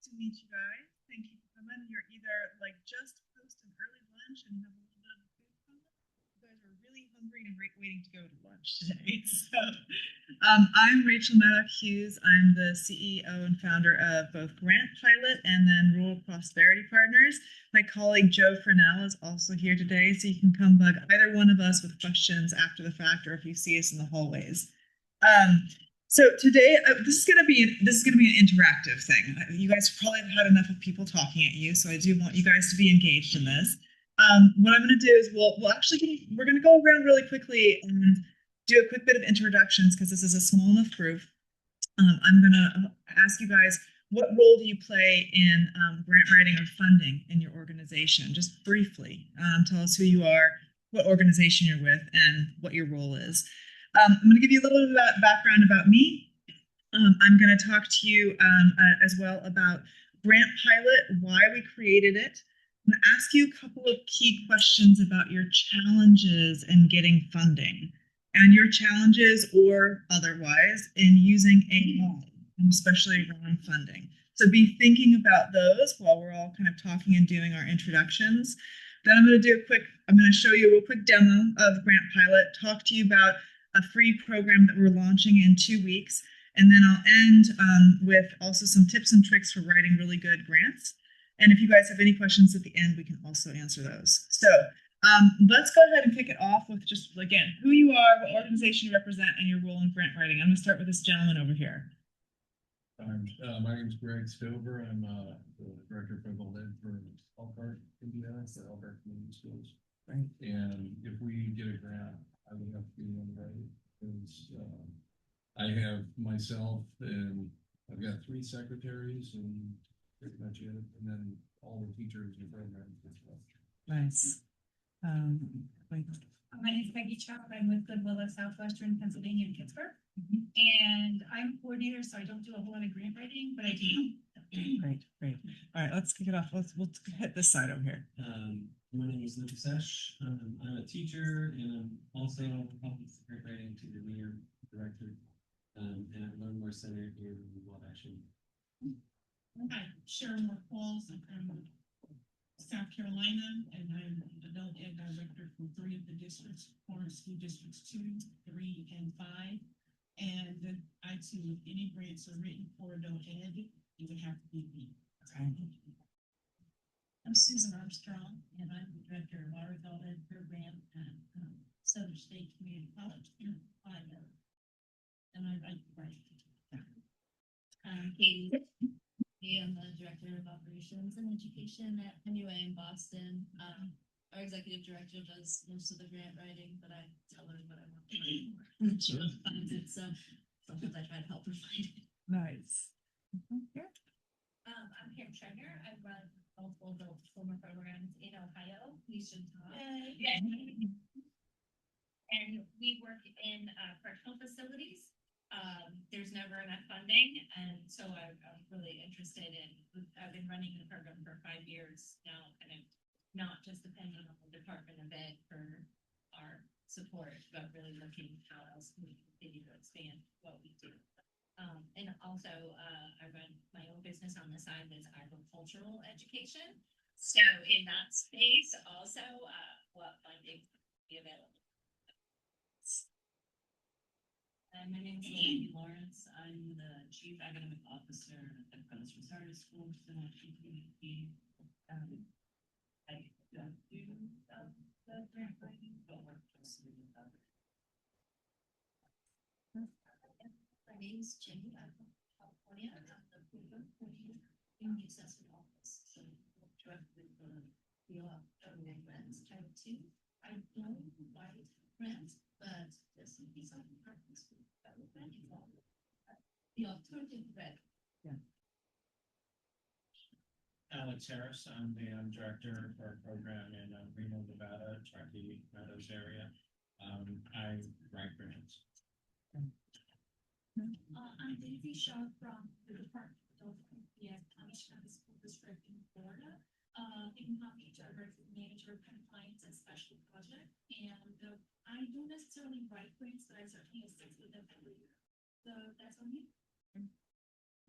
to meet you guys. Thank you for coming. You're either like just post an early lunch and have a little bit of a food coma. You guys are really hungry and waiting to go to lunch today. I'm Rachel Maddock Hughes. I'm the CEO and founder of both Grant Pilot and then Rural Prosperity Partners. My colleague Joe Furnell is also here today, so you can come bug either one of us with questions after the fact, or if you see us in the hallways. So today, this is going to be an interactive thing. You guys probably have had enough of people talking at you, so I do want you guys to be engaged in this. What I'm going to do is we're going to go around really quickly and do a quick bit of introductions because this is a small enough group. I'm going to ask you guys, what role do you play in grant writing or funding in your organization? Just briefly, tell us who you are, what organization you're with, and what your role is. I'm going to give you a little bit of background about me. I'm going to talk to you as well about Grant Pilot, why we created it. I'm going to ask you a couple of key questions about your challenges in getting funding and your challenges or otherwise in using AI, and especially around funding. So be thinking about those while we're all kind of talking and doing our introductions. Then I'm going to show you a real quick demo of Grant Pilot, talk to you about a free program that we're launching in 2 weeks. And then I'll end with also some tips and tricks for writing really good grants. And if you guys have any questions at the end, we can also answer those. So let's go ahead and kick it off with just, again, who you are, what organization you represent, and your role in grant writing. I'm going to start with this gentleman over here. My name is Greg Stover. I'm the director for the lid for Elkhart, Indiana, for Elkhart Community Schools. Right. And if we get a grant, I would have to be one right because I have myself and I've got 3 secretaries and pretty much it, and then all the teachers and programs as well. Nice. My name is Peggy Chow. I'm with Goodwill of Southwestern Pennsylvania in Pittsburgh. And I'm a coordinator, so I don't do a whole lot of grant writing, but I do. Great. All right, let's kick it off. We'll hit this side over here. My name is Lucas Esch. I'm a teacher and I'm also helping with grant writing to the mayor director and at Learn More Center in Wabash. Hi, Sharon McCalls. I'm from South Carolina, and I'm adult ed director for 3 of the districts, Florence School Districts 2, 3, and 5. And I too, if any grants are written for adult ed, it would have to be me. Okay. I'm Susan Armstrong, and I'm the director of our adult ed program at Southern State Community College in Ohio. And I write the grant. Katie. I'm the director of operations and education at Hemingway in Boston. Our executive director does most of the grant writing, but I tell her what I want to write for. And she finds it, so sometimes I try to help her find it. Nice. I'm Karen Schreiner. I run multiple adult diploma programs in Ohio. We should talk. Yeah. And we work in correctional facilities. There's never enough funding, and so I'm really interested in. I've been running the program for 5 years now, kind of not just depending on the Department of Ed for our support, but really looking how else can we continue to expand what we do. And also, I run my own business on the side that's agricultural education. So in that space, also, what funding will be available. My name is Amy Lawrence. I'm the chief academic officer at the Prince Rosardo School, so I don't do the grant writing, but work closely with others. My name is Jenny. I'm from California. I'm the program coordinator in the assessment office. So we'll directly with the government grants, Title II. I don't write grants, but this would be something purpose. The alternative grant. Yeah. Alex Harris. I'm the director for our program in Reno, Nevada, Truckee Meadows area. I write grants. I'm Daisy Shaw from the Department of Adult County School District in Florida. In Palm Beach, I work with manager of compliance and special project, and I don't necessarily write grants, but I certainly assist with them every year. So that's on me.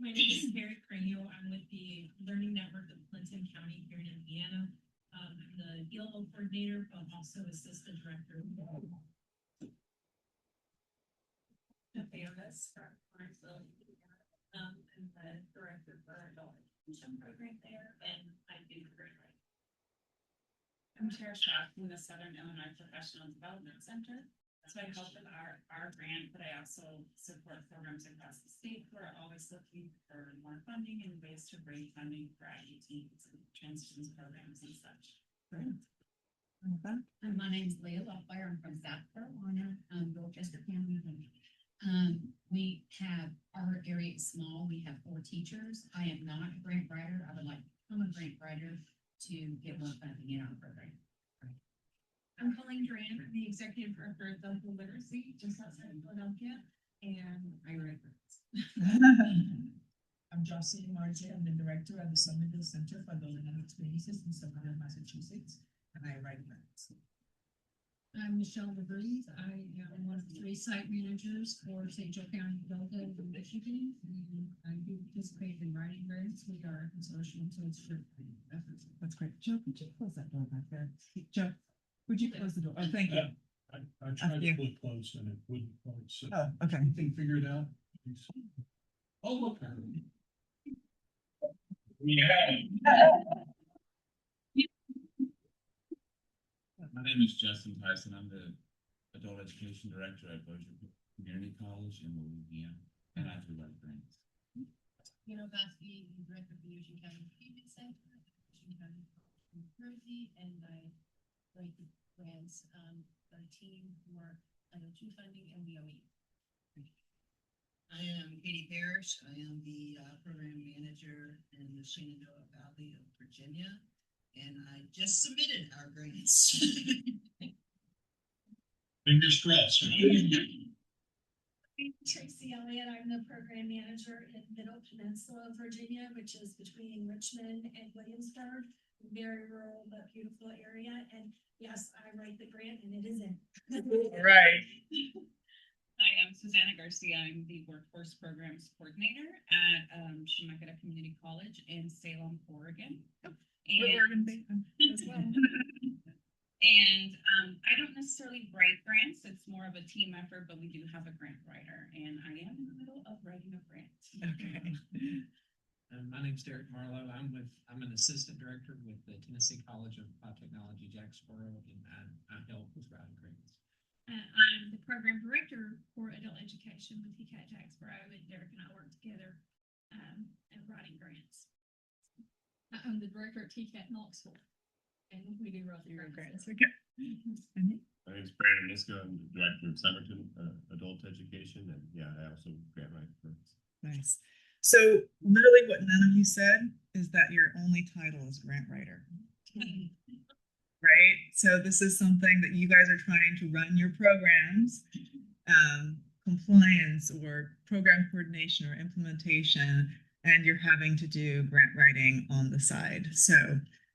My name is Mary Cranio. I'm with the Learning Network of Clinton County here in Indiana. I'm the ELO coordinator, but also assistant director. Davis from Lawrenceville, Indiana. I'm the director for adult education program there, and I do grant writing. I'm Tara Schaff from the Southern Illinois Professional Development Center. So I help with our grant, but I also support programs across the state. We're always looking for more funding and ways to raise funding for IETs and transitions programs and such. My name's Leah Lockfire. I'm from South Carolina, Dorchester County. We have, our area is small. We have 4 teachers. I am not a grant writer. I would like to become a grant writer to get more funding in our program. I'm Colleen Duran, I'm the executive director of Local Literacy, just outside of Philadelphia, and I write grants. I'm Jocelyn Margie. I'm the director of the Somerville Center for Adult Learning Experiences in Somerville, Massachusetts, and I write grants. I'm Michelle DeVries. I am one of the 3 site managers for St. Joe County Development in Michigan. And I do participate in writing grants. We are a consortium, so it's for efforts. That's great. Joe, could you close that door back there? Joe, would you close the door? Oh, thank you. I tried to put close and it wouldn't close. So Oh, okay. you can figure it out. Oh, look. My name is Justin Tyson. I'm the adult education director at Bossier Community College in Louisiana, and I do write grants. You know, Baskey, director of the Ocean County Achievement Center, Ocean County, New Jersey, and I write the grants, for a team for Title II funding and WOE. I am Katie Parrish. I am the program manager in the Shenandoah Valley of Virginia, and I just submitted our grants. Fingers crossed. Tracy Elliott, I'm the program manager in Middle Peninsula, Virginia, which is between Richmond and Williamsburg. Very rural but beautiful area, and yes, I write the grant and it is in. Right. Hi, I'm Susanna Garcia. I'm the Workforce Programs Coordinator at Chemeketa Community College in Salem, Oregon. We're Oregon based as well. And I don't necessarily write grants. It's more of a team effort, but we do have a grant writer, and I am in the middle of writing a grant. Okay. My name's Derek Marlowe. I'm an assistant director with the Tennessee College of Technology, Jacksboro, and I help with writing grants. I'm the program director for adult education with TCAT Jacksboro, and Derek and I work together at writing grants. I'm the director at TCAT Knoxville. And we do write Your grants. grants. Okay. My name is Brandon Nisko. I'm the director of Somerton Adult Education, and yeah, I also grant write grants. Nice. So literally what none of you said is that your only title is grant writer. Right? So this is something that you guys are trying to run your programs, compliance or program coordination or implementation, and you're having to do grant writing on the side. So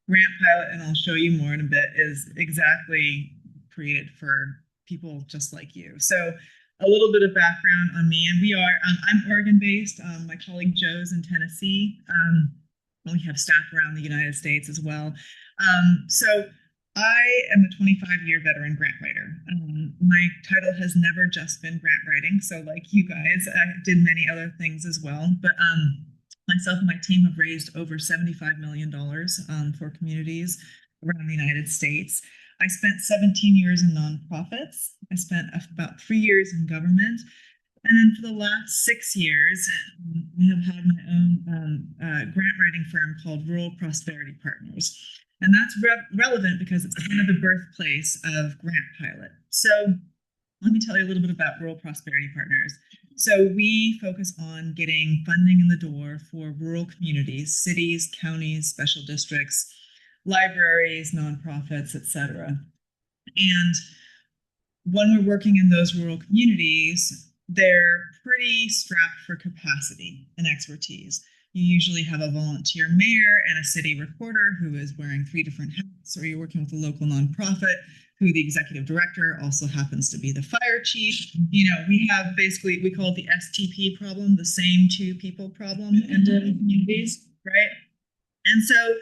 Grant Pilot, and I'll show you more in a bit, is exactly created for people just like you. So a little bit of background on me, and we are, I'm Oregon based. My colleague Joe's in Tennessee. We have staff around the United States as well. So I am a 25-year veteran grant writer. My title has never just been grant writing. So like you guys, I did many other things as well. But myself and my team have raised over $75 million for communities around the United States. I spent 17 years in nonprofits. I spent about 3 years in government. And then for the last 6 years, I have had my own grant writing firm called Rural Prosperity Partners. And that's relevant because it's kind of the birthplace of Grant Pilot. So let me tell you a little bit about Rural Prosperity Partners. So we focus on getting funding in the door for rural communities, cities, counties, special districts, libraries, nonprofits, etc. And when we're working in those rural communities, they're pretty strapped for capacity and expertise. You usually have a volunteer mayor and a city reporter who is wearing 3 different hats, or you're working with a local nonprofit who the executive director also happens to be the fire chief. You know, we have basically, we call it the STP problem, the same two people problem in different communities, right? And so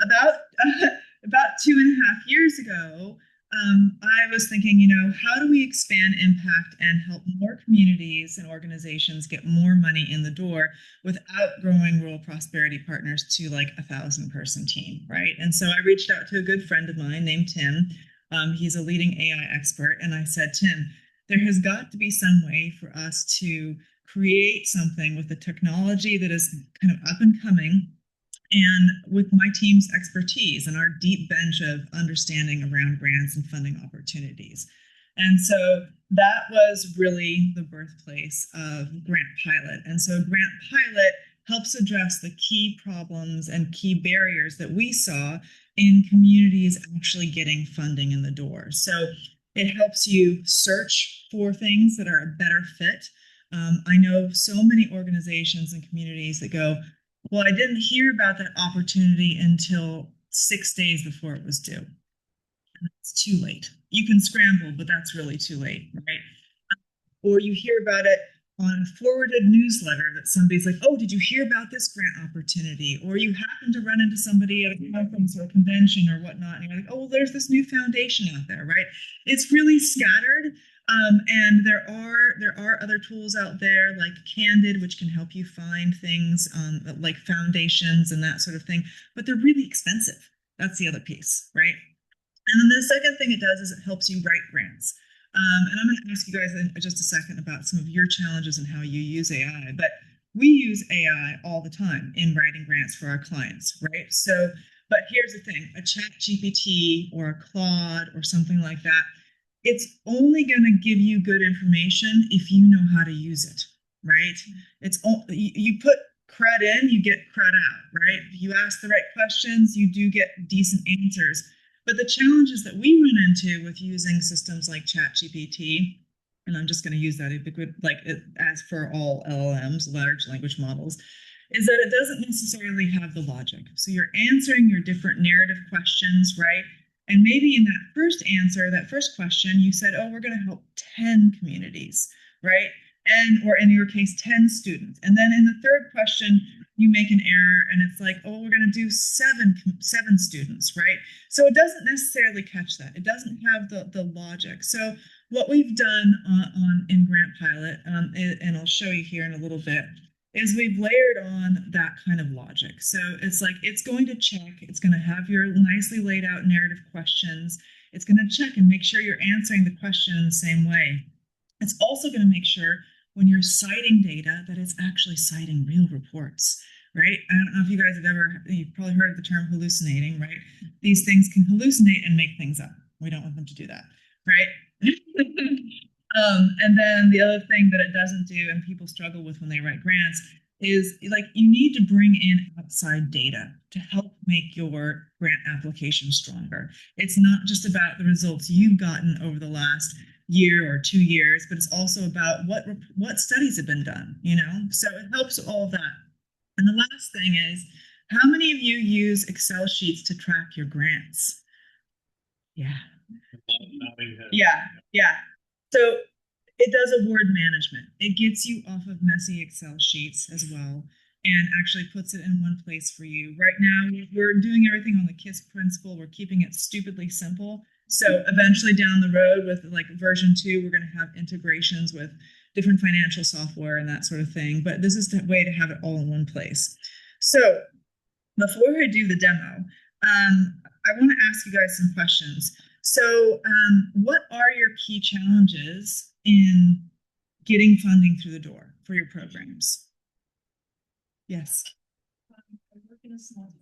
about about 2.5 years ago, I was thinking, you know, how do we expand impact and help more communities and organizations get more money in the door without growing Rural Prosperity Partners to like 1,000-person team, right? And so I reached out to a good friend of mine named Tim. He's a leading AI expert, and I said, Tim, there has got to be some way for us to create something with the technology that is kind of up and coming, and with my team's expertise and our deep bench of understanding around grants and funding opportunities. And so that was really the birthplace of Grant Pilot. And so Grant Pilot helps address the key problems and key barriers that we saw in communities actually getting funding in the door. So it helps you search for things that are a better fit. I know so many organizations and communities that go, well, I didn't hear about that opportunity until 6 days before it was due. It's too late. You can scramble, but that's really too late, right? Or you hear about it on a forwarded newsletter that somebody's like, oh, did you hear about this grant opportunity? Or you happen to run into somebody at a conference or a convention or whatnot, and you're like, oh, well, there's this new foundation out there, right? It's really scattered. And there are other tools out there like Candid, which can help you find things like foundations and that sort of thing, but they're really expensive. That's the other piece, right? And then the second thing it does is it helps you write grants. And I'm going to ask you guys in just a second about some of your challenges and how you use AI, but we use AI all the time in writing grants for our clients, right? So, but here's the thing, a Chat GPT or a Claude or something like that, it's only going to give you good information if you know how to use it, right? It's you put cred in, you get cred out, right? If you ask the right questions, you do get decent answers. But the challenges that we run into with using systems like ChatGPT, and I'm just going to use that as for all LLMs, large language models, is that it doesn't necessarily have the logic. So you're answering your different narrative questions, right? And maybe in that first answer, that first question, you said, oh, we're going to help 10 communities, right? Or in your case, 10 students. And then in the third question, you make an error and it's like, oh, we're going to do seven students, right? So it doesn't necessarily catch that. It doesn't have the logic. So what we've done in Grant Pilot, and I'll show you here in a little bit, is we've layered on that kind of logic. So it's like, it's going to check, it's going to have your nicely laid out narrative questions. It's going to check and make sure you're answering the question in the same way. It's also going to make sure when you're citing data that it's actually citing real reports, right? I don't know if you guys have you've probably heard the term hallucinating, right? These things can hallucinate and make things up. We don't want them to do that, right? And then the other thing that it doesn't do, and people struggle with when they write grants, is like you need to bring in outside data to help make your grant application stronger. It's not just about the results you've gotten over the last year or 2 years, but it's also about what studies have been done, you know? So it helps all of that. And the last thing is, how many of you use Excel sheets to track your grants? Yeah. Yeah. So it does award management. It gets you off of messy Excel sheets as well and actually puts it in one place for you. Right now, we're doing everything on the KISS principle. We're keeping it stupidly simple. So eventually down the road with like version 2, we're going to have integrations with different financial software and that sort of thing. But this is the way to have it all in one place. So before I do the demo, I want to ask you guys some questions. So what are your key challenges in getting funding through the door for your programs? Yes. I work in a small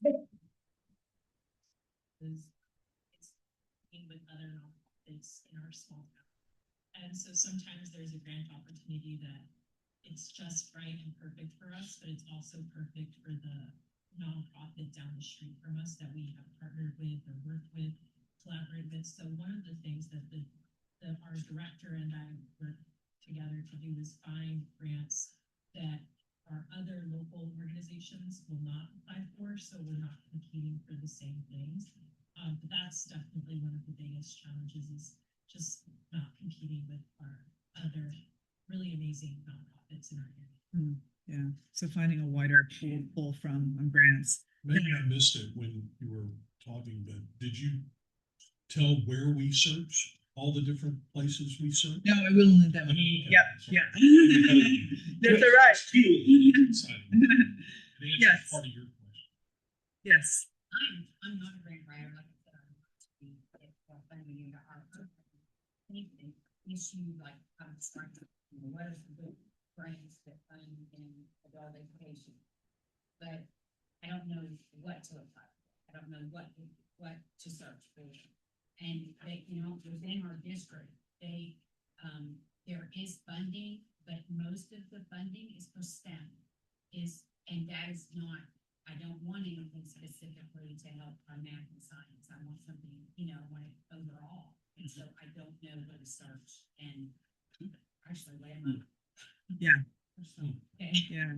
with other nonprofits in our small town. And so sometimes there's a grant opportunity that it's just right and perfect for us, but it's also perfect for the nonprofit down the street from us that we have partnered with or worked with, collaborate with. So one of the things that our director and I work together to do is find grants that our other local organizations will not apply for, so we're not competing for the same things. But that's definitely one of the biggest challenges is just not competing with our other really amazing nonprofits in our area. Yeah, so finding a wider pool from grants. Maybe I missed it when you were talking, but did you tell where we search, all the different places we search? No, I will need that one. Okay, Yeah, sorry. yeah. That's all right. Exciting. It answers Yes. part of your question. Yes. I'm not a grant writer, like I said, I'm not to be, funding into our anything, issue like, how to start, what is the good grants that fund in adult education? But I don't know what to apply for. I don't know what to search for. And they, within our district, there is funding, but most of the funding is for STEM. And that is not, I don't want anything specifically to help our math and science. I want something, I want it overall. And so I don't know where to search and actually where am I? Yeah. Okay. Yeah.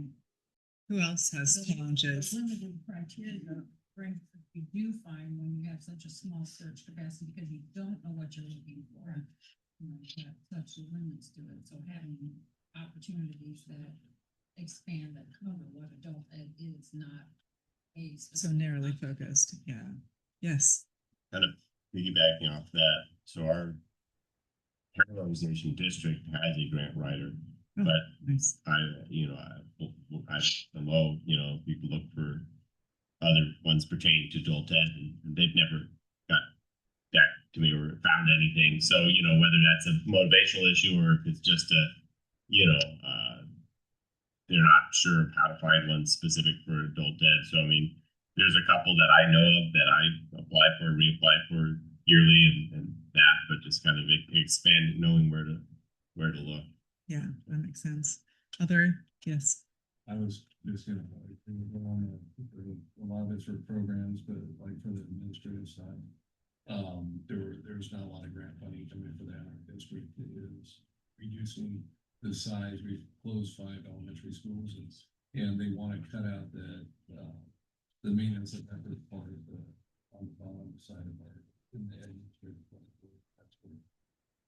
Who else has challenges? Limited criteria brings, you do find when you have such a small search capacity because you don't know what you're looking for. You have such limits to it. So having opportunities that expand that cover what adult ed is not a So narrowly focused. Yeah. Yes. Kind of piggybacking off that, so our parent organization district has a grant writer, Oh, but nice. I below, you can look for other ones pertaining to adult ed, and they've never got back to me or found anything. So, whether that's a motivational issue or if it's just a, they're not sure of how to find one specific for adult ed. So, I mean, there's a couple that I know of that I apply for, reapply for yearly and that, but just kind of expand knowing where to look. Yeah, that makes sense. Other, yes. I was just gonna, go on a lot of it's for programs, but like for the administrative side. There's not a lot of grant funding coming for that. Our district is reducing the size. We've closed 5 elementary schools and they want to cut out the maintenance of that part of on the bottom side of our, in the administrative part. That's what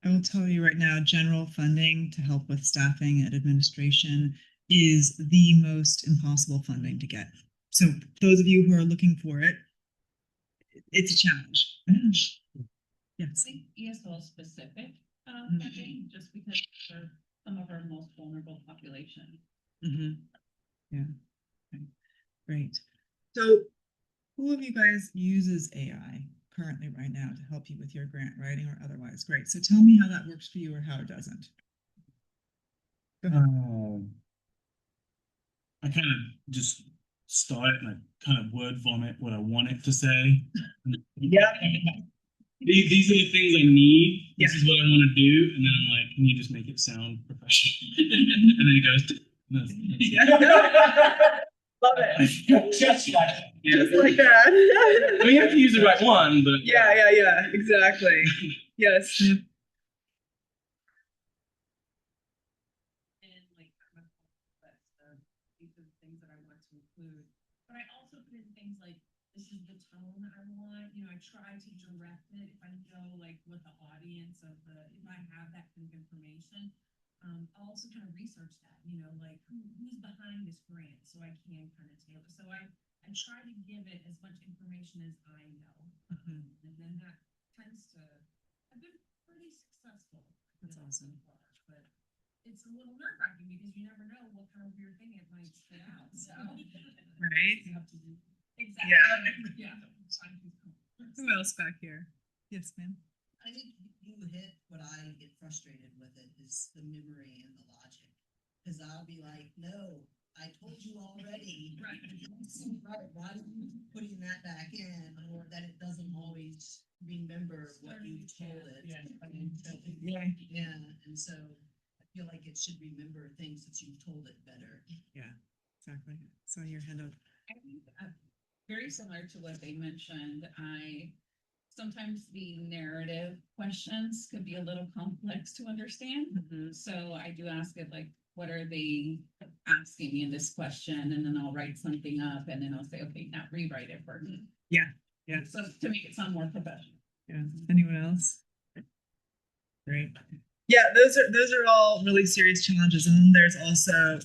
I will tell you right now, general funding to help with staffing and administration is the most impossible funding to get. So those of you who are looking for it, it's a challenge. I Yes. think ESL specific, Mhm. funding, just because for some of our most vulnerable population. Yeah. Okay. Great. So who of you guys uses AI currently right now to help you with your grant writing or otherwise? Great. So tell me how that works for you or how it doesn't. Go ahead. I kind of just start and I kind of word vomit what I want it to say. Yeah. These are the things I need. This Yeah. is what I want to do. And then I'm like, can you just make it sound professional? And then it goes, that's Love it. just like that. Yeah. Just like that. I mean, you have to use the right one, but Yeah, exactly. Yes. And like, I'm a list of these are the things that I want to include. But I also put in things like, this is the tone I want, I try to direct it if I know like what the audience of if I have that kind of information. I'll also kind of research that, like who's behind this grant, so I can kind of tailor. So I try to give it as much information as I know. And then that tends to have been pretty successful. That's awesome. But it's a little nerve wracking because you never know what kind of weird thing it might spit out. So Right? you have to do Yeah. Yeah. Who else back here? Yes, ma'am. I think you hit what I get frustrated with it is the memory and the logic. Cause I'll be like, no, I told you already. Right. Right, why are you putting that back in, or that it doesn't always remember what you told it? Yeah. Yeah, and so I feel like it should remember things that you've told it better. Yeah, exactly. So your hand up. I think very similar to what they mentioned, sometimes the narrative questions could be a little complex to understand. So I do ask it like, what are they asking me in this question? And then I'll write something up and then I'll say, okay, now rewrite it for me. Yeah. Yeah. So to make it sound more professional. Yeah. Anyone else? Great. Yeah, those are all really serious challenges. And then there's also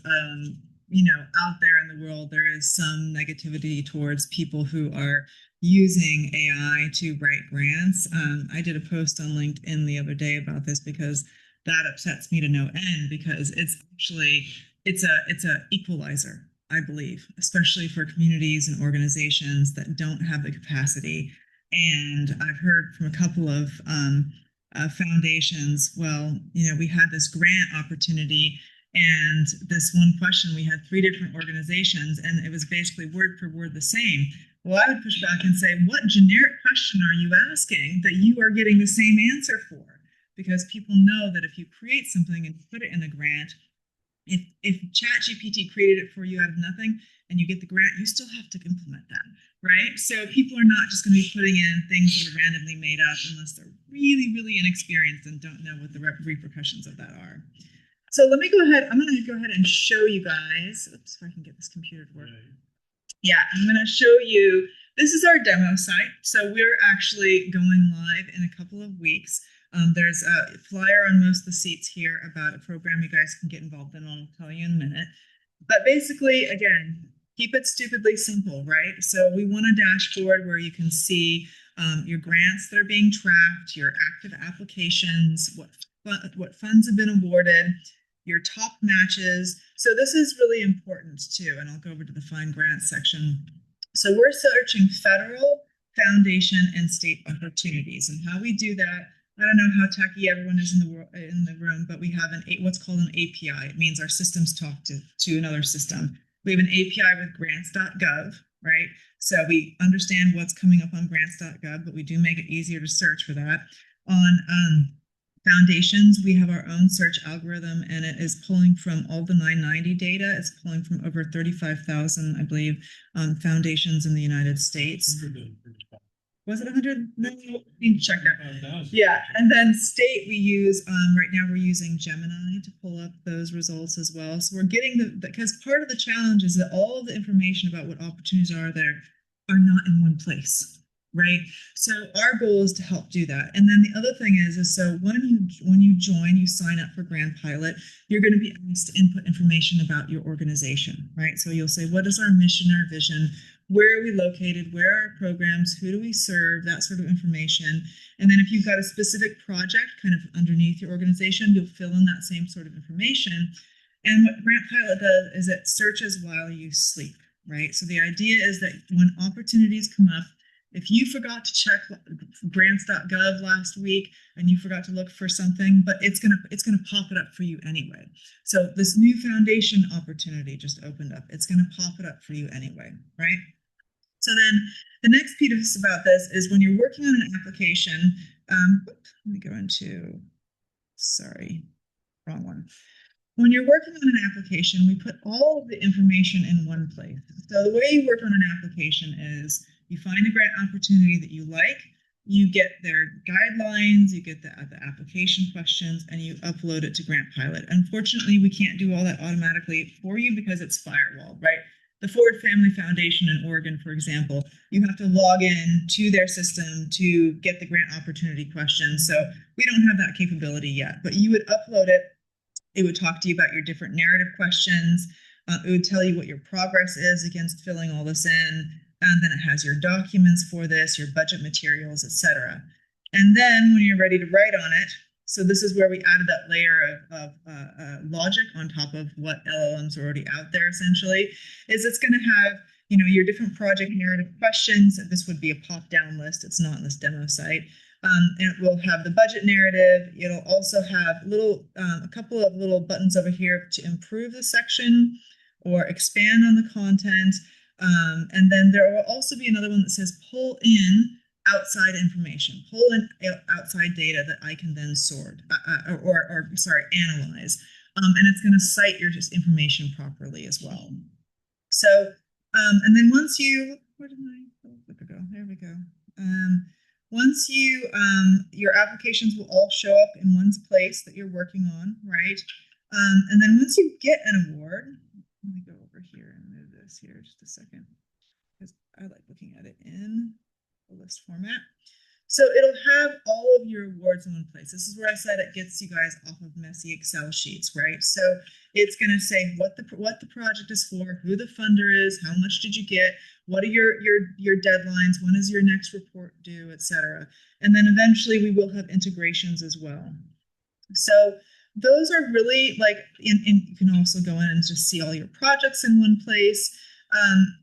out there in the world there is some negativity towards people who are using AI to write grants. I did a post on LinkedIn the other day about this because that upsets me to no end, because it's a equalizer, I believe, especially for communities and organizations that don't have the capacity. And I've heard from a couple of foundations, well, we had this grant opportunity, and this one question, we had 3 different organizations, and it was basically word for word the same. Well, I would push back and say, what generic question are you asking that you are getting the same answer for? Because people know that if you create something and put it in a grant, if ChatGPT created it for you out of nothing and you get the grant, you still have to implement that, right? So people are not just going to be putting in things that are randomly made up unless they're really, really inexperienced and don't know what the repercussions of that are. So let me go ahead. I'm going to go ahead and show you guys. Oops, if I can get this computer to work. Yeah, I'm going to show you. This is our demo site. So we're actually going live in a couple of weeks. There's a flyer on most of the seats here about a program you guys can get involved in. I'll tell you in a minute. But basically, again, keep it stupidly simple, right? So we want a dashboard where you can see your grants that are being tracked, your active applications, what funds have been awarded, your top matches. So this is really important too. And I'll go over to the Find Grants section. So we're searching federal, foundation, and state opportunities. And how we do that, I don't know how techy everyone is in the room, but we have what's called an API. It means our systems talk to another system. We have an API with grants.gov, right? So we understand what's coming up on grants.gov, but we do make it easier to search for that. On foundations, we have our own search algorithm, and it is pulling from all the 990 data. It's pulling from over 35,000, I believe, foundations in the United States. Was it 100? No, we need to check that. Yeah, and then state we use, right now we're using Gemini to pull up those results as well. So we're getting because part of the challenge is that all of the information about what opportunities are there are not in one place, right? So our goal is to help do that. And then the other thing is so when you join, you sign up for Grant Pilot, you're going to be asked to input information about your organization, right? So you'll say, what is our mission, our vision? Where are we located? Where are our programs? Who do we serve? That sort of information. And then if you've got a specific project kind of underneath your organization, you'll fill in that same sort of information. And what Grant Pilot does is it searches while you sleep, right? So the idea is that when opportunities come up, if you forgot to check grants.gov last week and you forgot to look for something, but it's gonna pop it up for you anyway. So this new foundation opportunity just opened up. It's gonna pop it up for you anyway, right? So then the next piece about this is when you're working on an application, let me go into, sorry, wrong one. When you're working on an application, we put all of the information in one place. So the way you work on an application is you find a grant opportunity that you like, you get their guidelines, you get the application questions, and you upload it to Grant Pilot. Unfortunately, we can't do all that automatically for you because it's firewalled, right? The Ford Family Foundation in Oregon, for example, you have to log in to their system to get the grant opportunity questions. So we don't have that capability yet, but you would upload it. It would talk to you about your different narrative questions. It would tell you what your progress is against filling all this in. And then it has your documents for this, your budget materials, etc. And then when you're ready to write on it, so this is where we added that layer of logic on top of what LLMs are already out there, essentially, is it's going to have, your different project narrative questions. This would be a pop-down list. It's not in this demo site. And it will have the budget narrative. It'll also have a couple of little buttons over here to improve the section or expand on the content. And then there will also be another one that says pull in outside information, pull in outside data that I can then sort or analyze. And it's going to cite your information properly as well. So, and then once you, where did my go? There we go. Once you, your applications will all show up in one place that you're working on, right? And then once you get an award, let me go over here and move this here just a second, because I like looking at it in list format. So it'll have all of your awards in one place. This is where I said it gets you guys off of messy Excel sheets, right? So it's going to say what the project is for, who the funder is, how much did you get, what are your deadlines, when is your next report due, etc. And then eventually we will have integrations as well. So those are really like, you can also go in and just see all your projects in one place.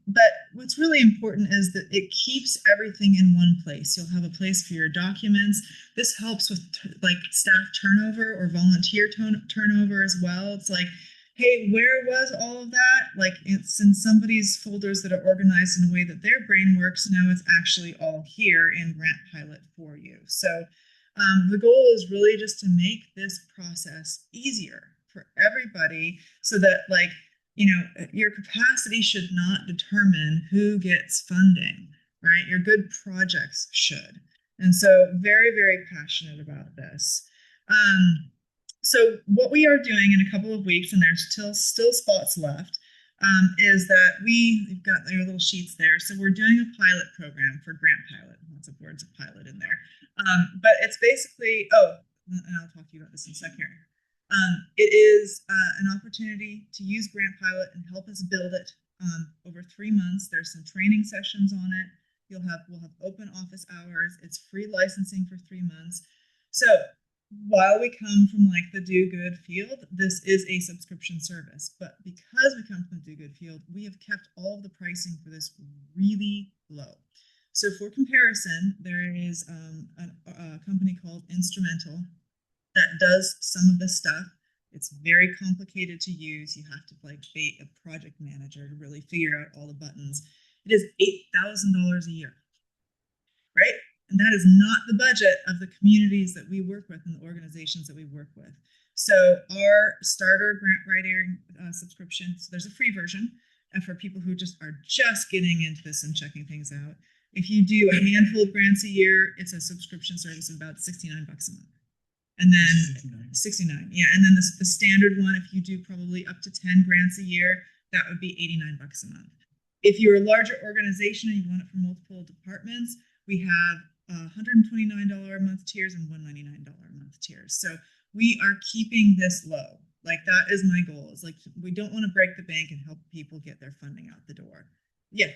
But what's really important is that it keeps everything in one place. You'll have a place for your documents. This helps with like staff turnover or volunteer turnover as well. It's like, hey, where was all of that? Like it's in somebody's folders that are organized in a way that their brain works. Now it's actually all here in Grant Pilot for you. So the goal is really just to make this process easier for everybody so that like, you know, your capacity should not determine who gets funding, right? Your good projects should. And so very, very passionate about this. So what we are doing in a couple of weeks, and there's still spots left, is that we've got their little sheets there. So we're doing a pilot program for Grant Pilot. Lots of words of pilot in there. But it's basically, and I'll talk to you about this in a second here. It is an opportunity to use Grant Pilot and help us build it over 3 months. There's some training sessions on it. We'll have open office hours. It's free licensing for 3 months. So while we come from like the do good field, this is a subscription service. But because we come from the do good field, we have kept all of the pricing for this really low. So for comparison, there is a company called Instrumental that does some of this stuff. It's very complicated to use. You have to like bait a project manager to really figure out all the buttons. It is $8,000 a year, right? And that is not the budget of the communities that we work with and the organizations that we work with. So our starter grant writing subscription, so there's a free version, and for people who are just getting into this and checking things out. If you do a handful of grants a year, it's a subscription service of about $69 a month. And then 69, yeah. And then the standard one, if you do probably up to 10 grants a year, that would be $89 a month. If you're a larger organization and you want it for multiple departments, we have $129 a month tiers and $199 a month tiers. So we are keeping this low. Like that is my goal. Is like we don't want to break the bank and help people get their funding out the door. Yeah.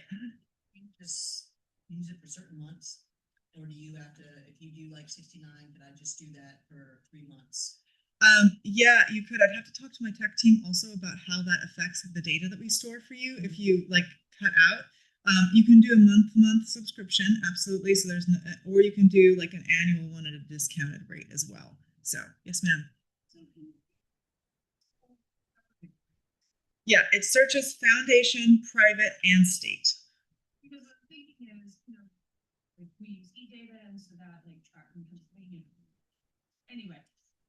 Just use it for certain months. Or do you have to, if you do like 69, could I just do that for 3 months? Yeah, you could. I'd have to talk to my tech team also about how that affects the data that we store for you. If you like cut out, you can do a month-to-month subscription, absolutely. So there's no, or you can do like an annual one at a discounted rate as well. So yes, ma'am. Yeah, it searches foundation, private, and state. Because the thinking is, if we use eData and so that like track from Pennsylvania. Anyway,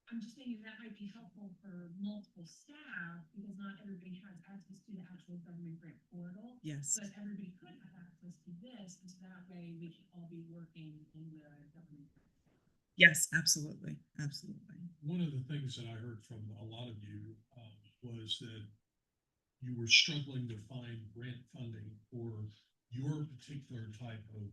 I'm just thinking that might be helpful for multiple staff because not everybody has access to the actual government grant portal. Yes. But everybody could have access to this, and so that way we can all be working in the government. Yes, absolutely, absolutely. One of the things that I heard from a lot of you was that you were struggling to find grant funding for your particular type of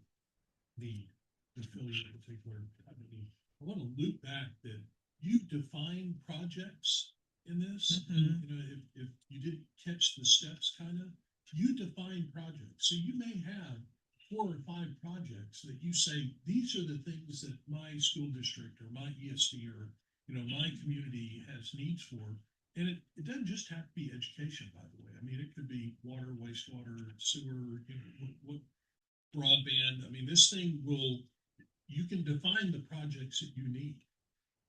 need, to fill your particular type of need. I want to loop back that you define projects in this. And, you know, if you didn't catch the steps, kind of, you define projects. So you may have 4 or 5 projects that you say these are the things that my school district or my ESD or my community has needs for. And it doesn't just have to be education, by the way. I mean, it could be water, wastewater, sewer, what broadband. I mean, this thing you can define the projects that you need.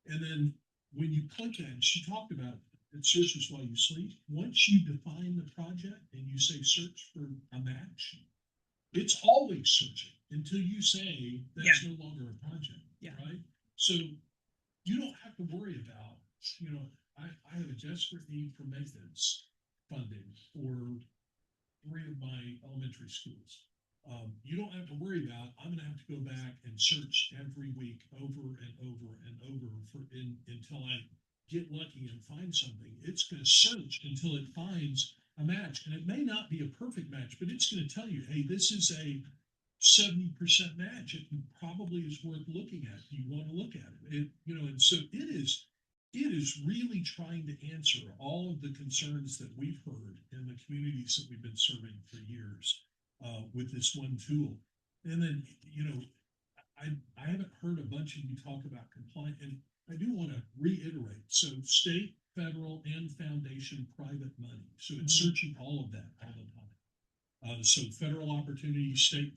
And then when you click that, and she talked about it searches while you sleep. Once you define the project and you say search for a match, it's always searching until you say that's no longer a project. Yeah. Right. So you don't have to worry about, I have a desperate need for maintenance funding for 3 of my elementary schools. You don't have to worry about, I'm going to have to go back and search every week over and over and over until I get lucky and find something. It's going to search until it finds a match. And it may not be a perfect match, but it's going to tell you, hey, this is a 70% match, it probably is worth looking at. You want to look at it. And so it is really trying to answer all of the concerns that we've heard in the communities that we've been serving for years with this one tool. And then, I haven't heard a bunch of you talk about compliance, and I do want to reiterate. So state, federal, and foundation private money. So it's searching all of that all the time. So federal opportunities, state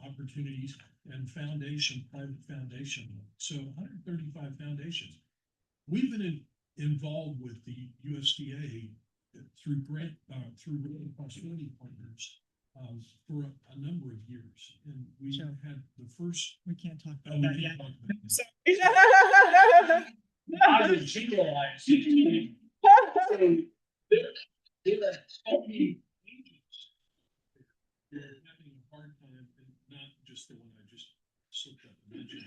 opportunities, and foundation, private foundation. So 135 foundations. We've been involved with the USDA through Rural Prosperity Partners for a number of years, and we had the first. We can't talk Oh, about we that can't yet. talk about that. Sorry. I would generalize. There are so many agents that are having a hard time, and not just the one I just slipped up and mentioned.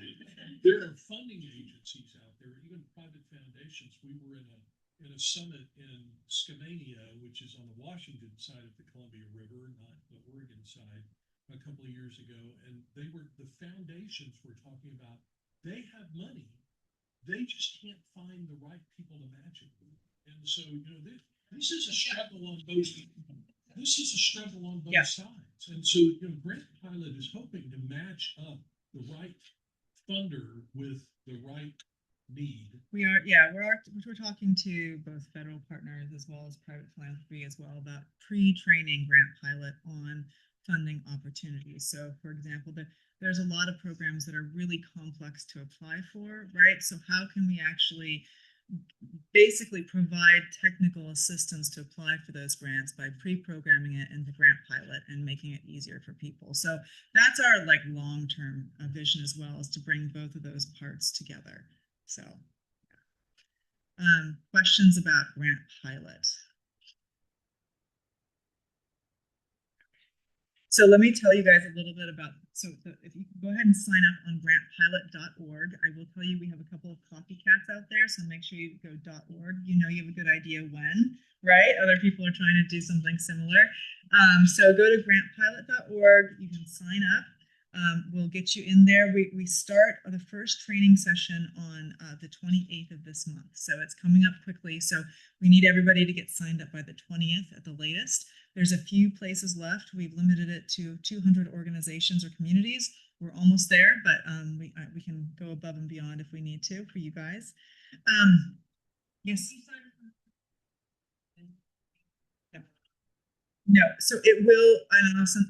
There are funding agencies out there, even private foundations. We were in a summit in Skamania, which is on the Washington side of the Columbia River, not the Oregon side, a couple of years ago, and the foundations were talking about, they have money, they just can't find the right people to match it with. And so, this is a struggle on both. This is a struggle on both sides. And so, Grant Pilot is hoping to match up the right funder with the right need. We're talking to both federal partners as well as private philanthropy as well about pre-training Grant Pilot on funding opportunities. So, for example, there's a lot of programs that are really complex to apply for, right? So how can we actually basically provide technical assistance to apply for those grants by pre-programming it into Grant Pilot and making it easier for people? So that's our long-term vision as well, is to bring both of those parts together. So questions about Grant Pilot? So let me tell you guys a little bit about, if you can go ahead and sign up on grantpilot.org. I will tell you we have a couple of copycats out there, so make sure you go .org. You have a good idea when, right? Other people are trying to do something similar. So go to grantpilot.org. You can sign up. We'll get you in there. We start the first training session on the 28th of this month. So it's coming up quickly. So we need everybody to get signed up by the 20th at the latest. There's a few places left. We've limited it to 200 organizations or communities. We're almost there, but we can go above and beyond if we need to for you guys. Yes. No, so it will,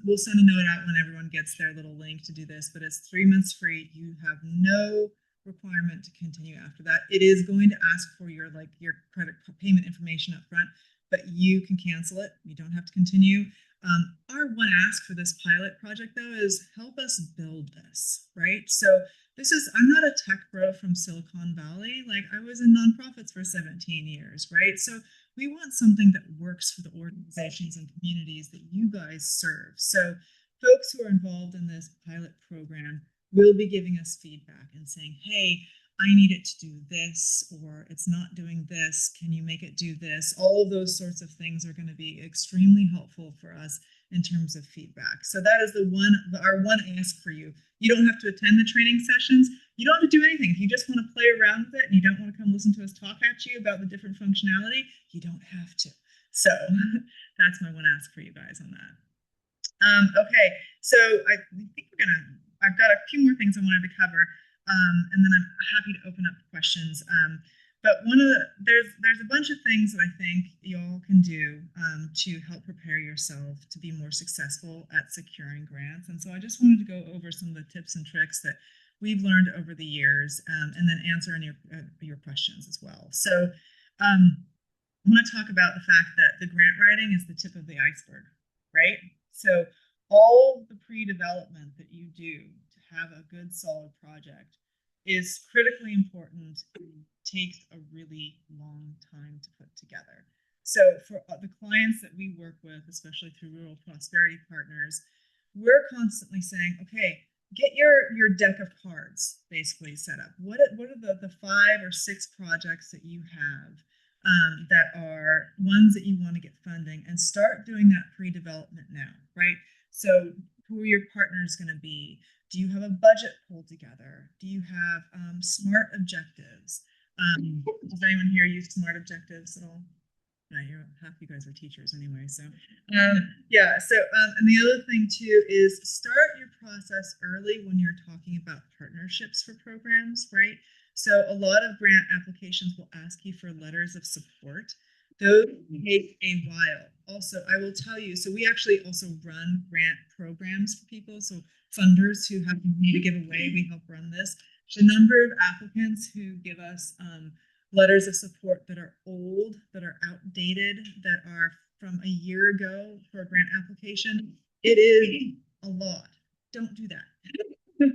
we'll send a note out when everyone gets their little link to do this, but it's 3 months free. You have no requirement to continue after that. It is going to ask for your credit payment information up front, but you can cancel it. You don't have to continue. Our one ask for this pilot project, though, is help us build this, right? So I'm not a tech bro from Silicon Valley. I was in nonprofits for 17 years, right? So we want something that works for the organizations and communities that you guys serve. So folks who are involved in this pilot program will be giving us feedback and saying, hey, I need it to do this, or it's not doing this. Can you make it do this? All of those sorts of things are going to be extremely helpful for us in terms of feedback. So that is our one ask for you. You don't have to attend the training sessions. You don't have to do anything. If you just want to play around with it and you don't want to come listen to us talk at you about the different functionality, you don't have to. So that's my one ask for you guys on that. Okay, so I think I've got a few more things I wanted to cover. And then I'm happy to open up questions. But there's a bunch of things that I think y'all can do to help prepare yourself to be more successful at securing grants. And so I just wanted to go over some of the tips and tricks that we've learned over the years, and then answer any of your questions as well. So I want to talk about the fact that the grant writing is the tip of the iceberg, right? So all the pre-development that you do to have a good, solid project is critically important and takes a really long time to put together. So for the clients that we work with, especially through Rural Prosperity Partners, we're constantly saying, okay, get your deck of cards basically set up. What are the 5 or 6 projects that you have that are ones that you want to get funding, and start doing that pre-development now, right? So Who are your partners going to be? Do you have a budget pulled together? Do you have SMART objectives? Does anyone here use SMART objectives at all? No, half you guys are teachers anyway. So yeah. So and the other thing too is start your process early when you're talking about partnerships for programs, right? So a lot of grant applications will ask you for letters of support. Those take a while. Also, I will tell you, so we actually also run grant programs for people. So funders who have money to give away, we help run this. The number of applicants who give us letters of support that are old, that are outdated, that are from a year ago for a grant application, it is a lot. Don't do that. Right?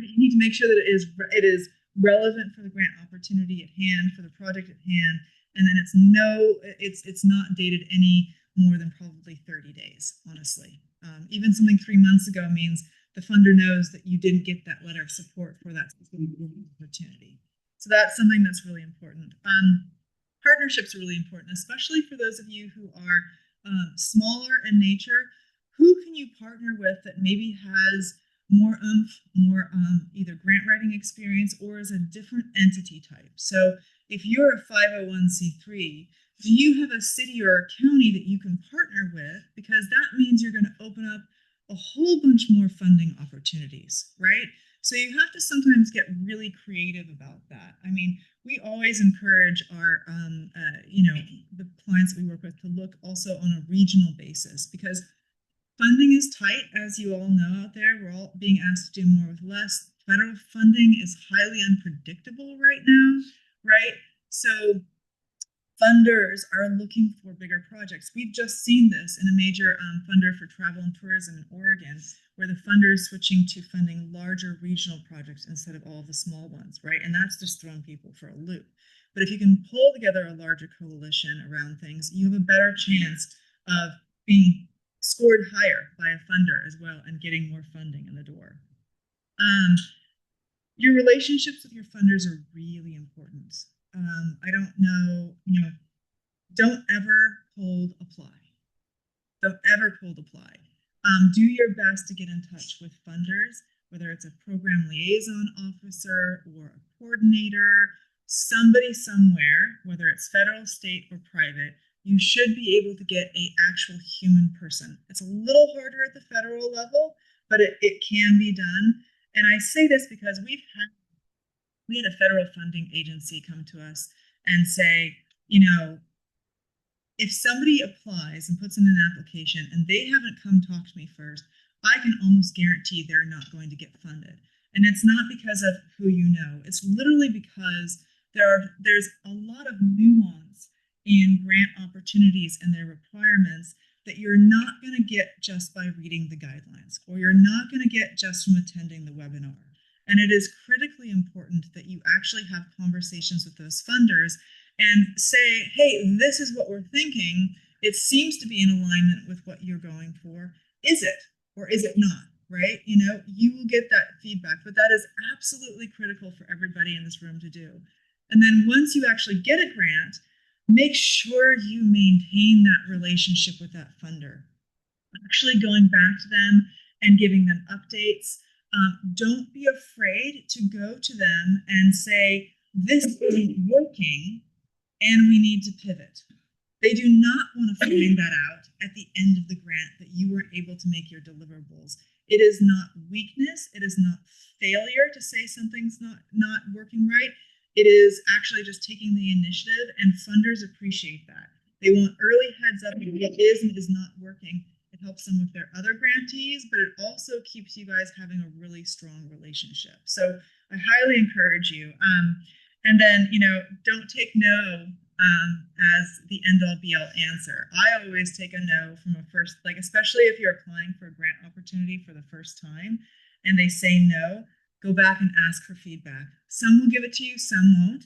You need to make sure that it is relevant for the grant opportunity at hand, for the project at hand, and then it's not dated any more than probably 30 days, honestly. Even something 3 months ago means the funder knows that you didn't get that letter of support for that specific opportunity. So that's something that's really important. Partnerships are really important, especially for those of you who are smaller in nature. Who can you partner with that maybe has more more either grant writing experience or is a different entity type? So if you're a 501c3, do you have a city or a county that you can partner with? Because that means you're going to open up a whole bunch more funding opportunities, right? So you have to sometimes get really creative about that. I mean, we always encourage our, the clients that we work with to look also on a regional basis, because funding is tight, as you all know out there. We're all being asked to do more with less. Federal funding is highly unpredictable right now, right? So funders are looking for bigger projects. We've just seen this in a major funder for travel and tourism in Oregon, where the funder is switching to funding larger regional projects instead of all of the small ones, right? And that's just throwing people for a loop. But if you can pull together a larger coalition around things, you have a better chance of being scored higher by a funder as well and getting more funding in the door. Your relationships with your funders are really important. I don't know, don't ever cold apply. Don't ever cold apply. Do your best to get in touch with funders, whether it's a program liaison officer or a coordinator, somebody somewhere, whether it's federal, state, or private. You should be able to get an actual human person. It's a little harder at the federal level, but it can be done. And I say this because we had a federal funding agency come to us and say, if somebody applies and puts in an application and they haven't come talk to me first, I can almost guarantee they're not going to get funded. And it's not because of who you know. It's literally because there's a lot of nuance in grant opportunities and their requirements that you're not going to get just by reading the guidelines, or you're not going to get just from attending the webinar. And it is critically important that you actually have conversations with those funders and say, hey, this is what we're thinking. It seems to be in alignment with what you're going for. Is it, or is it not, right? You will get that feedback, but that is absolutely critical for everybody in this room to do. And then once you actually get a grant, make sure you maintain that relationship with that funder. Actually going back to them and giving them updates. Don't be afraid to go to them and say, this isn't working and we need to pivot. They do not want to find that out at the end of the grant that you weren't able to make your deliverables. It is not weakness. It is not failure to say something's not working right. It is actually just taking the initiative, and funders appreciate that. They want early heads up of what is and is not working. It helps them with their other grantees, but it also keeps you guys having a really strong relationship. So I highly encourage you. And then, don't take no as the end-all be-all answer. I always take a no from a first, especially if you're applying for a grant opportunity for the first time and they say no, go back and ask for feedback. Some will give it to you, some won't,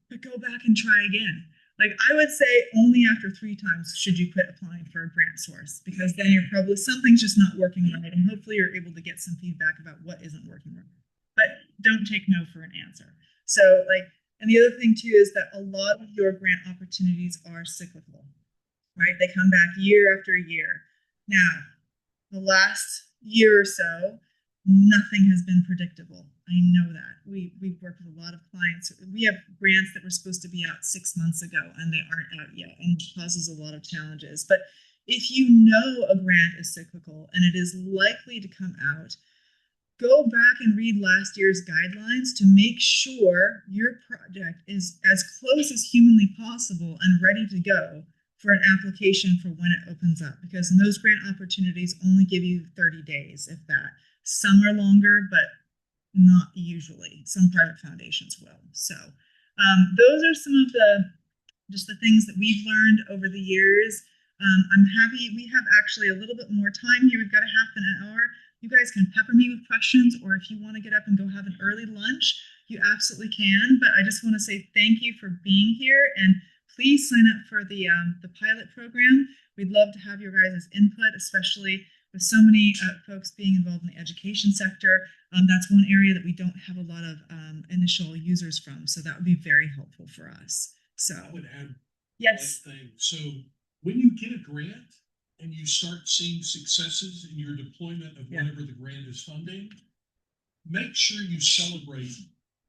but go back and try again. I would say only after 3 times should you quit applying for a grant source, because then you're probably, something's just not working right, and hopefully you're able to get some feedback about what isn't working right. But don't take no for an answer. So and the other thing too is that a lot of your grant opportunities are cyclical, right? They come back year after year. Now, the last year or so, nothing has been predictable. I know that. We've worked with a lot of clients. We have grants that were supposed to be out 6 months ago and they aren't out yet, and it causes a lot of challenges. But if you know a grant is cyclical and it is likely to come out, go back and read last year's guidelines to make sure your project is as close as humanly possible and ready to go for an application for when it opens up, because those grant opportunities only give you 30 days, if that. Some are longer, but not usually. Some private foundations will. So those are some of the things that we've learned over the years. I'm happy we have actually a little bit more time here. We've got a half an hour. You guys can pepper me with questions, or if you want to get up and go have an early lunch, you absolutely can. But I just want to say thank you for being here, and please sign up for the pilot program. We'd love to have your guys' input, especially with so many folks being involved in the education sector. That's one area that we don't have a lot of initial users from, so that would be very helpful for us. So I would add yes. one thing. So when you get a grant and you start seeing successes in your deployment of whatever the grant is funding, make sure you celebrate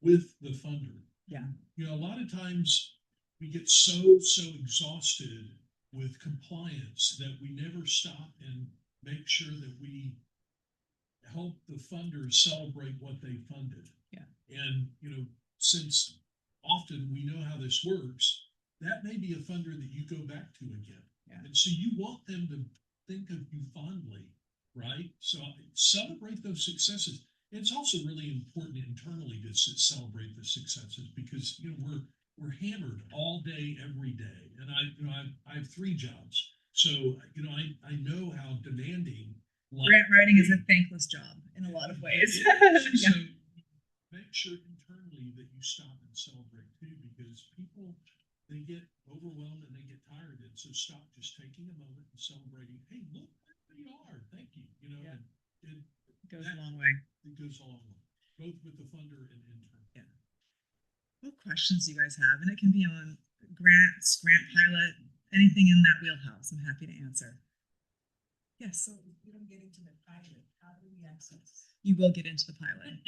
with the funder. Yeah. You know, a lot of times we get so exhausted with compliance that we never stop and make sure that we help the funders celebrate what they funded. Yeah. And, you know, since often we know how this works, that may be a funder that you go back to again. Yeah. And so you want them to think of you fondly, right? So celebrate those successes. It's also really important internally to celebrate the successes, because, you know, we're hammered all day, every day. And I have 3 jobs. So, you know, I know how demanding Grant writing is a thankless job in a lot of ways. So make sure internally that you stop and celebrate too, because people, they get overwhelmed and they get tired. And so stop just taking a moment and celebrating. Hey, look where you are. Thank you. You know, Yeah. and It goes a long way. it goes a long way, both with the funder and intern. Yeah. What questions do you guys have? And it can be on grants, grant pilot, anything in that wheelhouse. I'm happy to answer. Yes. So if we don't get into the pilot, how do we access? You will get into the pilot.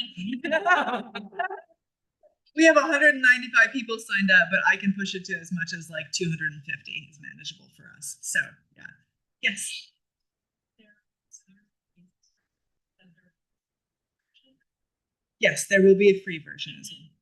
We have 195 people signed up, but I can push it to as much as like 250 is manageable for us. So yeah. Yes. Yes, there will be a free version as well.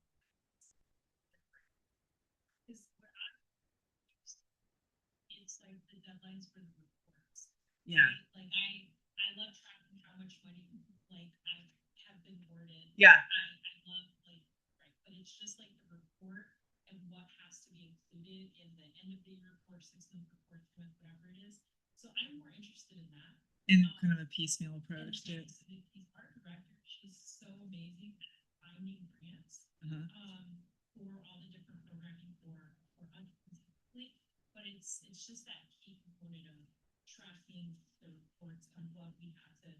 It's like the deadlines for the reports. Yeah. Like I love tracking how much money like I have been awarded. Yeah. I love like right, but it's just like the report and what has to be included in the end of the year report, 6-month report, 3-month, whatever it is. So I'm more interested in that. In kind of a piecemeal approach to it. He's our director. She's so amazing at finding grants for all the different programming for unconceptually. But it's just that key component of tracking the reports on what we have to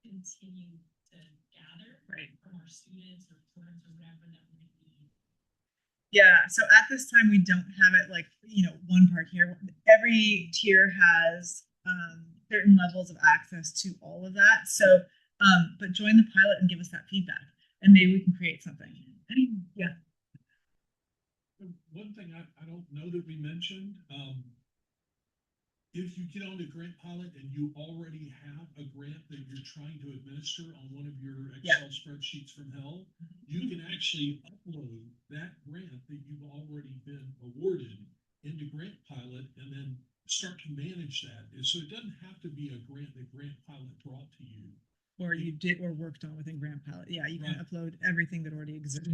continue to gather from our students or programs or whatever that we're going to need. Yeah, so at this time we don't have it like, you know, one part here. Every tier has certain levels of access to all of that. So, but join the pilot and give us that feedback, and maybe we can create something. Yeah. One thing I don't know that we mentioned, if you get on the grant pilot and you already have a grant that you're trying to administer on one of your Excel spreadsheets from hell, you can actually upload that grant that you've already been awarded into grant pilot and then start to manage that. And so it doesn't have to be a grant that grant pilot brought to you. Or you did or worked on within Grant Pilot. Yeah, you can upload everything that already exists.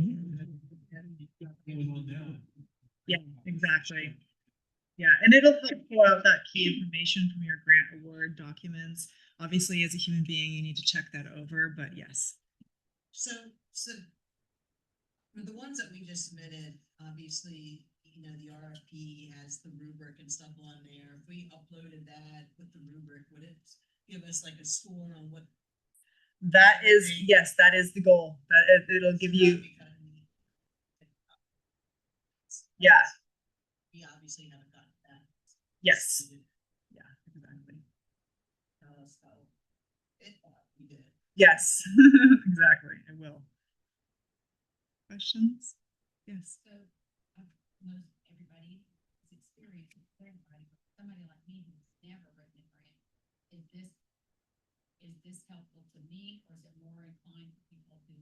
Yeah, exactly. Yeah, and it'll help pull out that key information from your grant award documents. Obviously, as a human being, you need to check that over, but yes. So for the ones that we just submitted, obviously, you know, the RFP has the rubric and stuff on there. If we uploaded that with the rubric, would it give us like a score on what? That is, yes, that is the goal. That it'll give you. Yeah. We obviously haven't gotten that. Yes. Yeah, exactly. Tell us how We did. Yes, exactly. I will. Questions? Yes. So, most everybody is experienced with grant writing, but somebody like me who's never written a grant, is this helpful to me, or is it more inclined for people who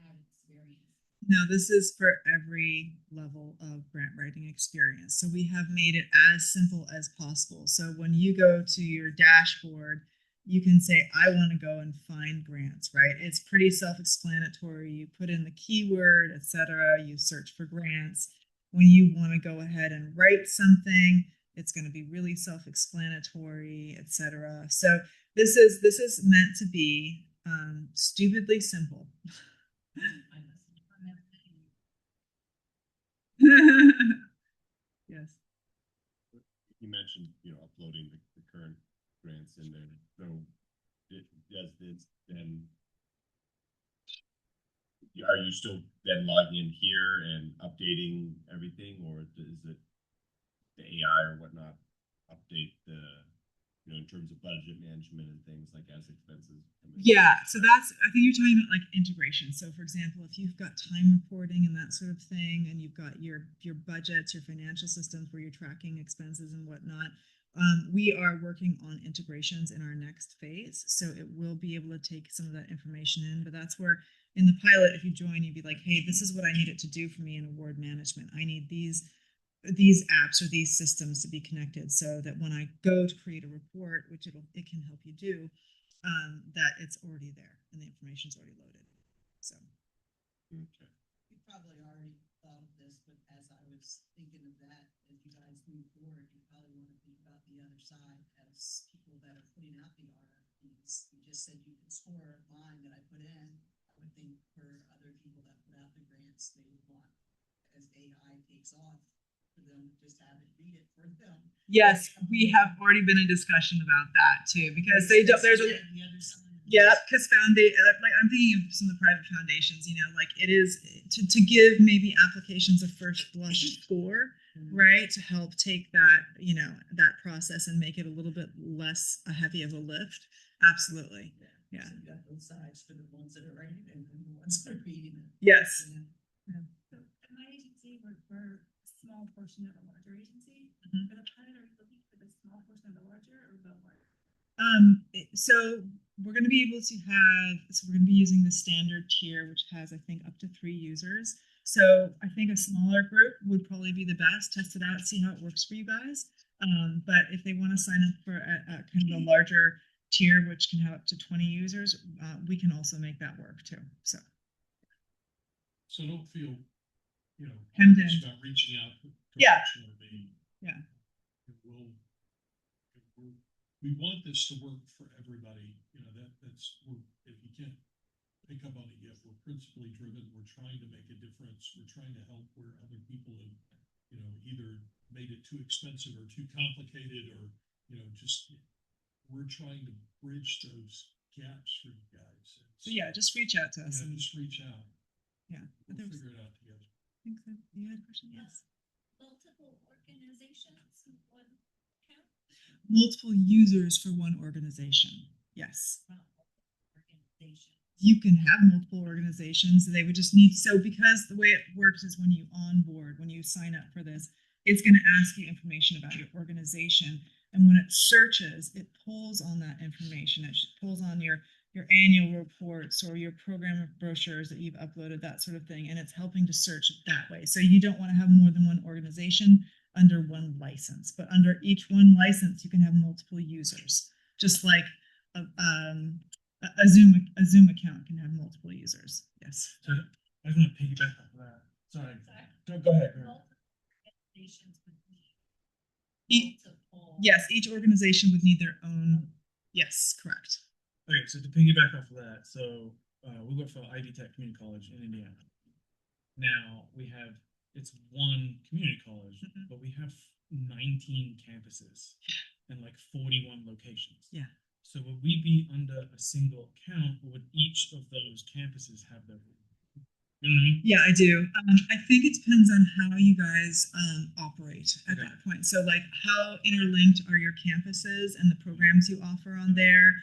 have experience? No, this is for every level of grant writing experience. So we have made it as simple as possible. So when you go to your dashboard, you can say, I want to go and find grants, right? It's pretty self-explanatory. You put in the keyword, etc. You search for grants. When you want to go ahead and write something, it's going to be really self-explanatory, etc. So this is meant to be stupidly simple. Yes. You mentioned, uploading the current grants in there. So does this then, are you still then logging in here and updating everything, or is it the AI or whatnot update the, in terms of budget management and things like as expenses come in? Yeah, so I think you're talking about like integration. So for example, if you've got time reporting and that sort of thing, and you've got your budgets, your financial systems where you're tracking expenses and whatnot, we are working on integrations in our next phase. So it will be able to take some of that information in, but that's where in the pilot, if you join, you'd be like, hey, this is what I need it to do for me in award management. I need these apps or these systems to be connected so that when I go to create a report, which it can help you do, that it's already there and the information's already loaded. So. Okay. You probably already thought of this, but as I was thinking of that, as you guys move forward, you probably want to think about the other side as people that are putting out the RFPs. You just said you could score mine that I put in. I would think for other people that put out the grants, they would want, as AI takes off, for them to just have it read it for them. Yes, we have already been in discussion about that too, because there's a because like I'm thinking of some of the private foundations, like it is to give maybe applications a first blush score, right? To help take that, that process and make it a little bit less heavy of a lift. Absolutely. Yeah. So you got both sides for the ones that are writing it and the ones that are reading it. Yes. So at my agency, we're a small portion of a larger agency. Mhm. For the pilot, are you looking for the small portion of the larger or the larger? So we're going to be able to we're going to be using the standard tier, which has, I think, up to 3 users. So I think a smaller group would probably be the best. Test it out, see how it works for you guys. But if they want to sign up for a kind of a larger tier, which can have up to 20 users, we can also make that work too. So don't feel, hemmed in. about reaching out. Yeah. Me. Yeah. We want this to work for everybody. If you can't pick up on it yet, we're principally driven. We're trying to make a difference. We're trying to help where other people have, either made it too expensive or too complicated, or, we're trying to bridge those gaps for you guys. So yeah, just reach out to us. Yeah, just reach out. Yeah. We'll figure it out together. I think so. You had a question? Yes. Multiple organizations, one account? Multiple users for one organization. Yes. Organization. You can have multiple organizations. They would just need, because the way it works is when you onboard, when you sign up for this, it's going to ask you information about your organization. And when it searches, it pulls on that information. It pulls on your annual reports or your program brochures that you've uploaded, that sort of thing. And it's helping to search it that way. So you don't want to have more than one organization under one license, but under each one license, you can have multiple users, just like a Zoom account can have multiple users. Yes. So I was going to piggyback off of that. Sorry. Go ahead. Organizations would need multiple. Yes, each organization would need their own. Yes, correct. Okay, so to piggyback off of that, so we work for Ivy Tech Community College in Indiana. Now it's one community college, but we have 19 campuses and like 41 locations. Yeah. So would we be under a single account, or would each of those campuses have their own? You know what I mean? Yeah, I do. I think it depends on how you guys operate at that point. So like how interlinked are your campuses and the programs you offer on there?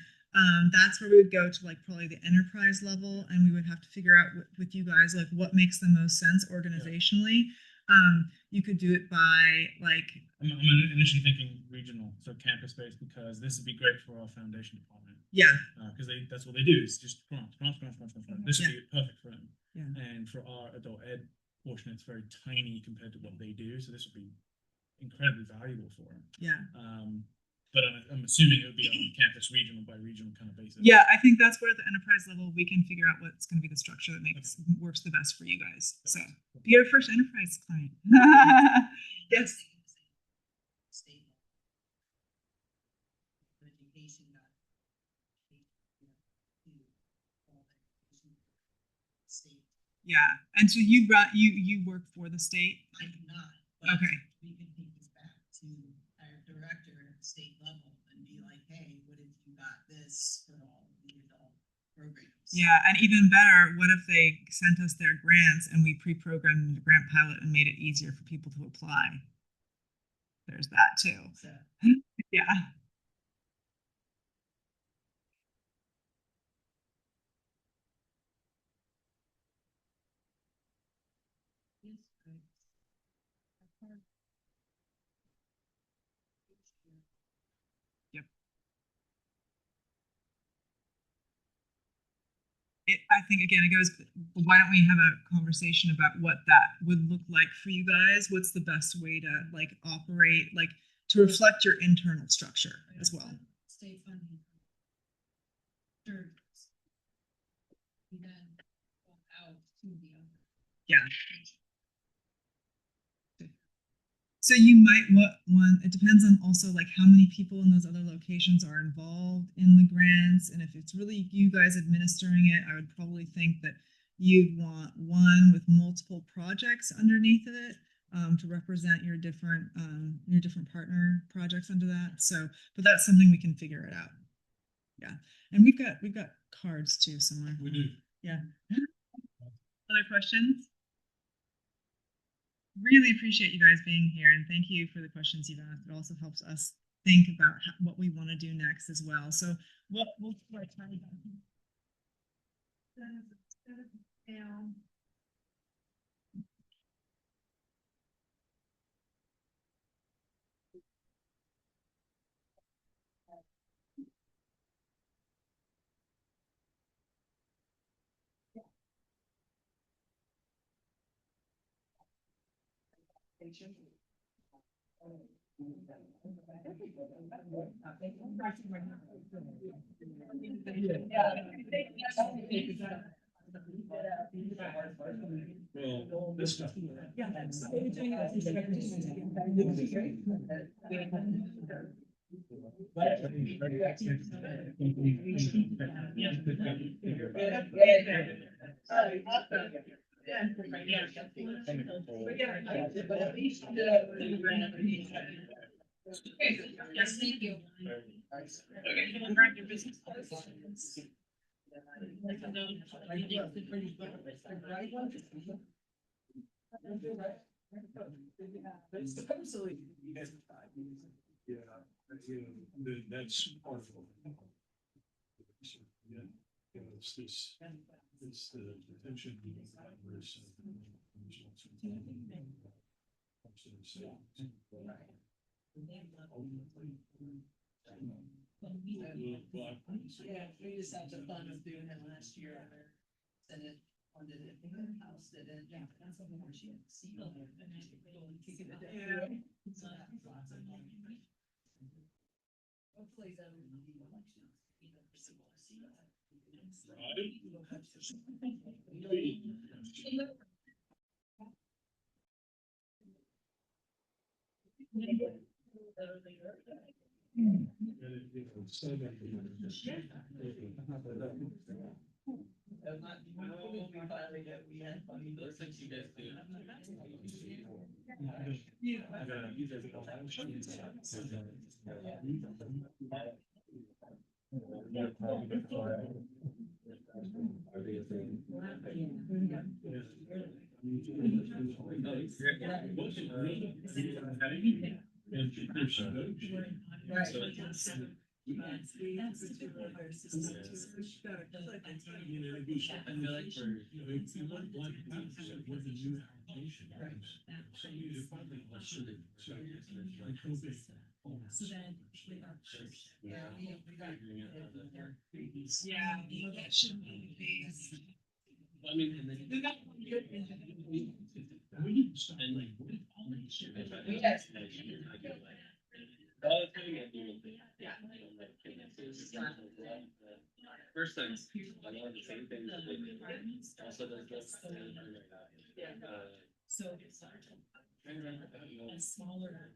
That's where we would go to like probably the enterprise level, and we would have to figure out with you guys like what makes the most sense organizationally. You could do it by like I'm initially thinking regional, so campus based, because this would be great for our foundation department. yeah, Because that's what they do. It's just prompt. This would Yeah. be perfect for them. Yeah. And for our adult ed portion, it's very tiny compared to what they do. So this would be incredibly valuable for them. yeah. But I'm assuming it would be on campus regional by regional kind of basis. Yeah, I think that's where at the enterprise level we can figure out what's going to be the structure that makes works the best for you guys. So be our first enterprise client. Yes. State level. Education got. State. Yeah, and so you run you work for the state. I do not. But Okay. we can take this back to our director at the state level and be like, hey, what if you got this for all the adult programs? Yeah, and even better, what if they sent us their grants and we pre-programmed the grant pilot and made it easier for people to apply? There's that too. So, Yeah. Yep. I think again, it goes, why don't we have a conversation about what that would look like for you guys? What's the best way to like operate, like to reflect your internal structure as well? State funding. Sure. And then go out to the other. Yeah. So you might want one, it depends on also like how many people in those other locations are involved in the grants. And if it's really you guys administering it, I would probably think that you'd want one with multiple projects underneath of it to represent your different partner projects under that. So, but that's something we can figure it out. Yeah. And we've got cards too somewhere. We do. Yeah. Other questions? Really appreciate you guys being here, and thank you for the questions you've asked. It also helps us think about what we want to do next as well. So we'll try down. Well, this stuff. Yes, thank you. That's part of it. Yeah, it's this, it's the attention. yeah, we just had the fun of doing it last year. And it funded it, house did it. Yeah, that's a more she had seen it. Kicking it down. Hopefully then the elections, you know, see That's typical of our system too. We've got to click and tell you. I feel like we're. If you want like, with the new application, so you finally, so like, okay. So then with our church. Yeah, we got. Figuring out how that works. Yeah, well, that shouldn't be the case. I mean, and then. We got one good. We didn't stop. And like. Yes. Oh, it's gonna get you. Yeah. First time, I know the same thing. Also does this. So it's a smaller.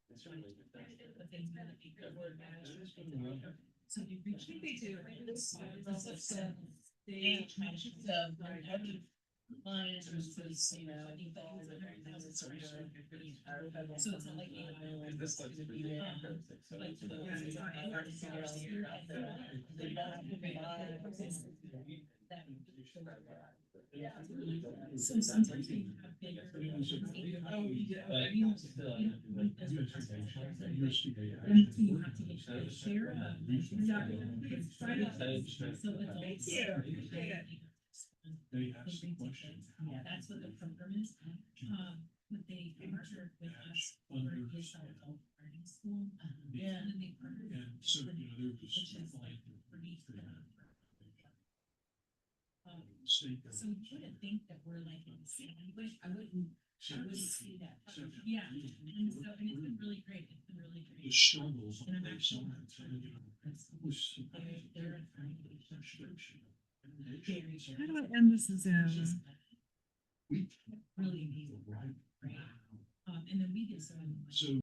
But then you have to be good word managers. So you reach. They do. They mentioned clients was, you know, I think that was a very nice sort of. So it's not like, you know, This looks pretty good. like the. So sometimes we have bigger. Oh, yeah. And you have to get share of. So it's They asked the question. Yeah, that's what the program is. But they partnered with us for this adult learning school. Yeah. And then they partnered. And so, you know, they're just. Which is like pretty. State. So you wouldn't think that we're like in the same, I wouldn't see that. Yeah, and so, and it's been really great, it's been really The great. struggles. And I'm of actually. some, you know, was They're in front of each other. frustration. Very. How do I end this Zoom? Really amazing. Great. And then we did some. So